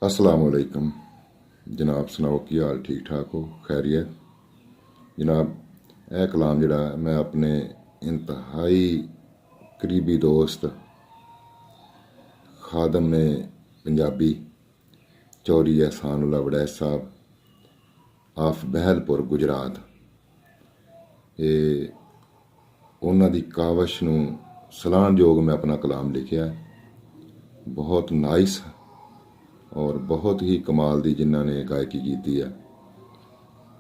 अस्सलाम वालेकुम जनाब, सुनाओ की हाल? ठीक ठाक हो? खैरियत जनाब। यह कलाम जड़ा मैं अपने इंतहाई करीबी दोस्त खादम ने पंजाबी चौरी एहसानुल्ला वड़ैच साहब आफ बहलपुर गुजरात, ये उन्हों की कावश नूं सलाहणयोग मैं अपना कलाम लिखिया। बहुत नाइस और बहुत ही कमाल की जिन्हों ने गायकी की है,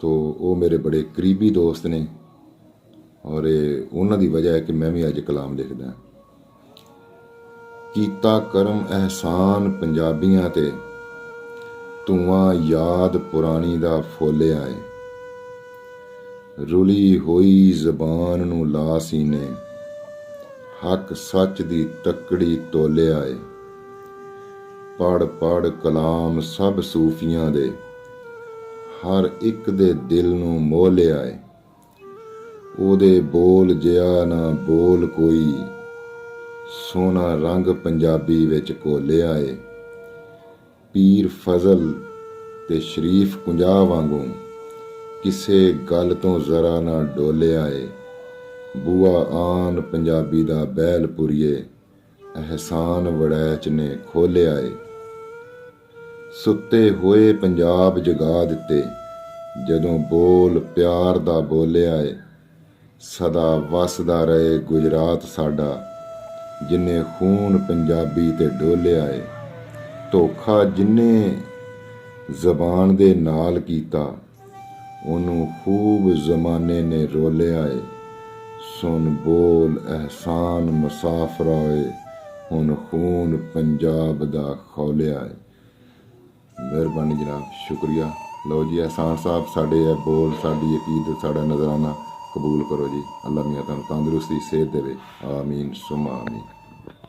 तो वो मेरे बड़े करीबी दोस्त ने और उन्हों की वजह है कि मैं भी अज कलाम लिखदा। कीता करम एहसान पंजाबियां ते धुआं याद पुरानी दा फोलिया है। रुली होई जबान नूं ला सीने हक सच दी तकड़ी तोलिया है। पढ़ पढ़ कलाम सब सूफियां दे हर एक दे दिल नूं मोह लिया है। ओदे बोल जिया ना बोल कोई सोना रंग पंजाबी विच घोलिया है। पीर फजल ते शरीफ कुंजा वांगू किसे गल तो जरा ना डोलिया है। बुआ आन पंजाबी दा बैलपुरीए एहसान वड़ैच ने खोलिया है। सुते होए पंजाब जगा दिते जदों बोल प्यार दा बोलिया है। सदा वसदा रहे गुजरात साडा जिन्ने खून पंजाबी ते डोलिया है। धोखा जिन्ने जबान दे नाल कीता ओनू खूब जमाने ने रोलिया है। सुन बोल एहसान मुसाफरा होए हुन खून पंजाब दा खौलिया है। मेहरबानी जनाब, शुक्रिया। लो जी एहसान साहब, साढ़े बोल, साड़ी अकीदत, साड़ा नजराना कबूल करो जी। अल्लाह मियां तुहानू तंदुरुस्ती सेहत देवे। आमीन सुमा आमीन।